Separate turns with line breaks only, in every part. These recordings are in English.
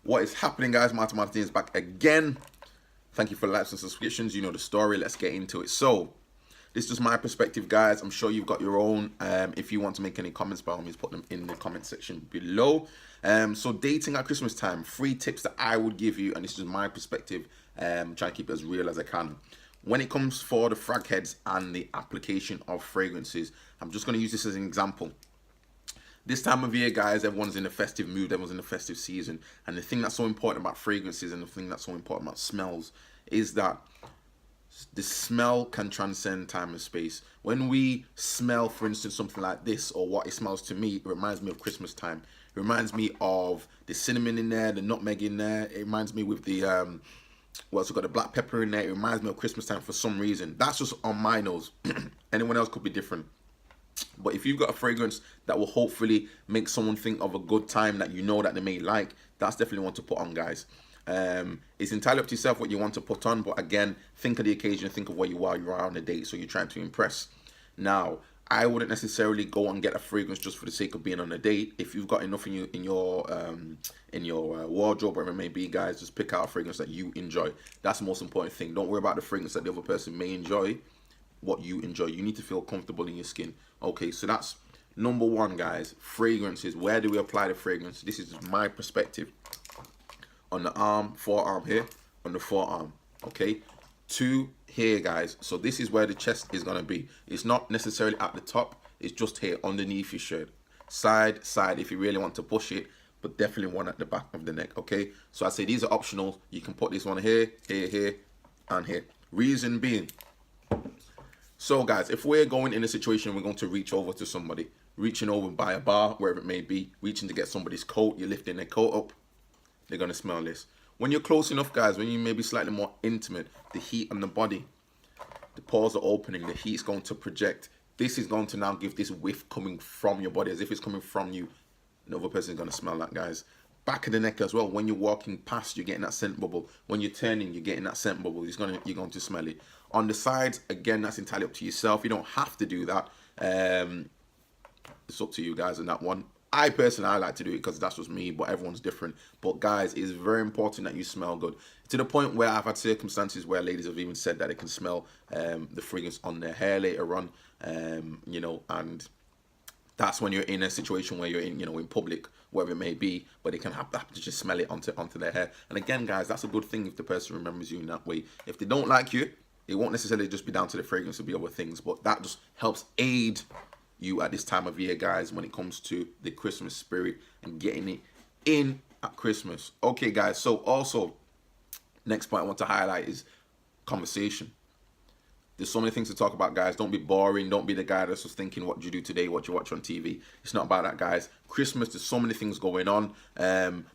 What is happening, guys? Martin Martinez back again. Thank you for likes and subscriptions. You know the story. Let's get into it. So, this is just my perspective, guys. I'm sure you've got your own. If you want to make any comments, by all means, put them in the comment section below. So, dating at Christmas time. 3 tips that I would give you, and this is my perspective. Trying to keep it as real as I can. When it comes for the frag heads and the application of fragrances, I'm just going to use this as an example. This time of year, guys, everyone's in a festive mood, everyone's in a festive season. And the thing that's so important about fragrances and the thing that's so important about smells is that the smell can transcend time and space. When we smell, for instance, something like this, or what it smells to me, it reminds me of Christmas time. It reminds me of the cinnamon in there, the nutmeg in there. It reminds me with the, also got the black pepper in there. It reminds me of Christmas time for some reason. That's just on my nose. Anyone else could be different. But if you've got a fragrance that will hopefully make someone think of a good time that you know that they may like, that's definitely one to put on, guys. It's entirely up to yourself what you want to put on, but again, think of the occasion, think of where you are on a date, so you're trying to impress. Now, I wouldn't necessarily go and get a fragrance just for the sake of being on a date. If you've got enough in your wardrobe, whatever it may be, guys, just pick out a fragrance that you enjoy. That's the most important thing. Don't worry about the fragrance that the other person may enjoy. What you enjoy, you need to feel comfortable in your skin. Okay, so that's number 1, guys. Fragrances. Where do we apply the fragrance? This is my perspective. On the arm, forearm here, on the forearm. Okay, 2 here, guys. So this is where the chest is gonna be. It's not necessarily at the top. It's just here underneath your shirt. Side, if you really want to push it, but definitely one at the back of the neck. Okay, so I say these are optional. You can put this one here, here, and here. Reason being. So, guys, if we're going in a situation, we're going to reach over to somebody, reaching over by a bar, wherever it may be, reaching to get somebody's coat, you're lifting their coat up, they're going to smell this. When you're close enough, guys, when you may be slightly more intimate, the heat on the body, the pores are opening, the heat's going to project. This is going to now give this whiff coming from your body, as if it's coming from you. Another person is going to smell that, guys. Back of the neck as well. When you're walking past, you're getting that scent bubble. When you're turning, you're getting that scent bubble. You're going to smell it. On the sides, again, that's entirely up to yourself. You don't have to do that. It's up to you guys on that one. I personally like to do it because that's just me, but everyone's different. But guys, it's very important that you smell good. To the point where I've had circumstances where ladies have even said that they can smell the fragrance on their hair later on, you know, and that's when you're in a situation where you're in, you know, in public, wherever it may be, but they can have to just smell it onto their hair. And again, guys, that's a good thing if the person remembers you in that way. If they don't like you, it won't necessarily just be down to the fragrance, it'll be other things, but that just helps aid you at this time of year, guys, when it comes to the Christmas spirit and getting it in at Christmas. Okay, guys, so also, next point I want to highlight is conversation. There's so many things to talk about, guys. Don't be boring. Don't be the guy that's just thinking, what do you do today? What do you watch on TV? It's not about that, guys. Christmas, there's so many things going on.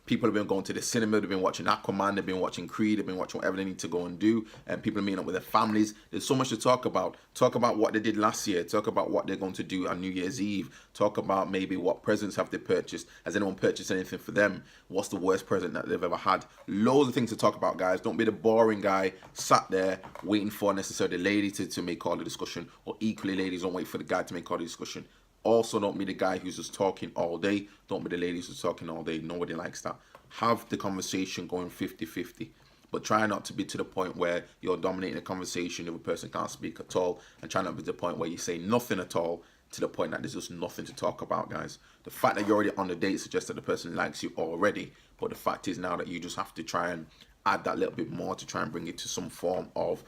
People have been going to the cinema. They've been watching Aquaman. They've been watching Creed. They've been watching whatever they need to go and do. And people are meeting up with their families. There's so much to talk about. Talk about what they did last year. Talk about what they're going to do on New Year's Eve. Talk about maybe what presents have they purchased. Has anyone purchased anything for them? What's the worst present that they've ever had? Loads of things to talk about, guys. Don't be the boring guy sat there waiting for necessarily the lady to make all the discussion, or equally, ladies, don't wait for the guy to make all the discussion. Also, don't be the guy who's just talking all day. Don't be the ladies who's talking all day. Nobody likes that. Have the conversation going 50-50. But try not to be to the point where you're dominating the conversation, the other person can't speak at all, and try not to be to the point where you say nothing at all, to the point that there's just nothing to talk about, guys. The fact that you're already on the date suggests that the person likes you already, but the fact is now that you just have to try and add that little bit more to try and bring it to some form of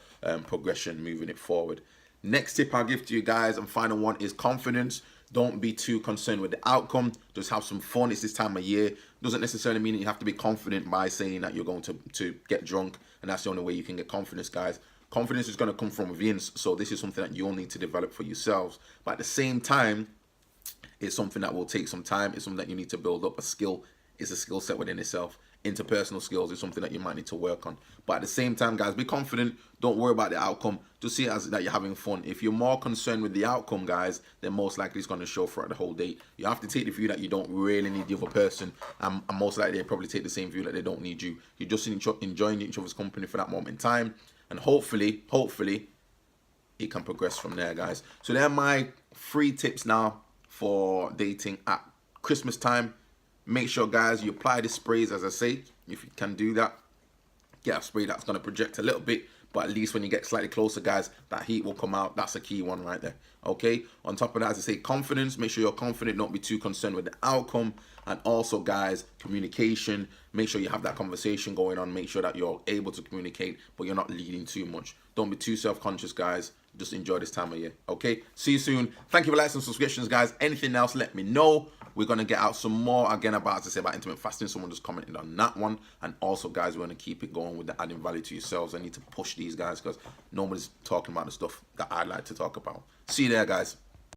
progression, moving it forward. Next tip I'll give to you guys, and final one, is confidence. Don't be too concerned with the outcome. Just have some fun. It's this time of year. Doesn't necessarily mean that you have to be confident by saying that you're going to get drunk, and that's the only way you can get confidence, guys. Confidence is going to come from within, so this is something that you'll need to develop for yourselves. But at the same time, it's something that will take some time. It's something that you need to build up. A skill is a skill set within itself. Interpersonal skills is something that you might need to work on. But at the same time, guys, be confident. Don't worry about the outcome. Just see it as that you're having fun. If you're more concerned with the outcome, guys, then most likely it's going to show throughout the whole date. You have to take the view that you don't really need the other person, and most likely they probably take the same view that they don't need you. You're just enjoying each other's company for that moment in time, and hopefully it can progress from there, guys. So they're my 3 tips now for dating at Christmas time. Make sure, guys, you apply the sprays, as I say. If you can do that, get a spray that's going to project a little bit, but at least when you get slightly closer, guys, that heat will come out. That's a key one right there. Okay, on top of that, as I say, confidence. Make sure you're confident, not be too concerned with the outcome. And also, guys, communication. Make sure you have that conversation going on. Make sure that you're able to communicate, but you're not leading too much. Don't be too self-conscious, guys. Just enjoy this time of year. Okay, see you soon. Thank you for likes and subscriptions, guys. Anything else, let me know. We're going to get out some more, again, about, as I say, about intermittent fasting. Someone just commented on that one. And also, guys, we're going to keep it going with the adding value to yourselves. I need to push these guys because nobody's talking about the stuff that I like to talk about. See you there, guys.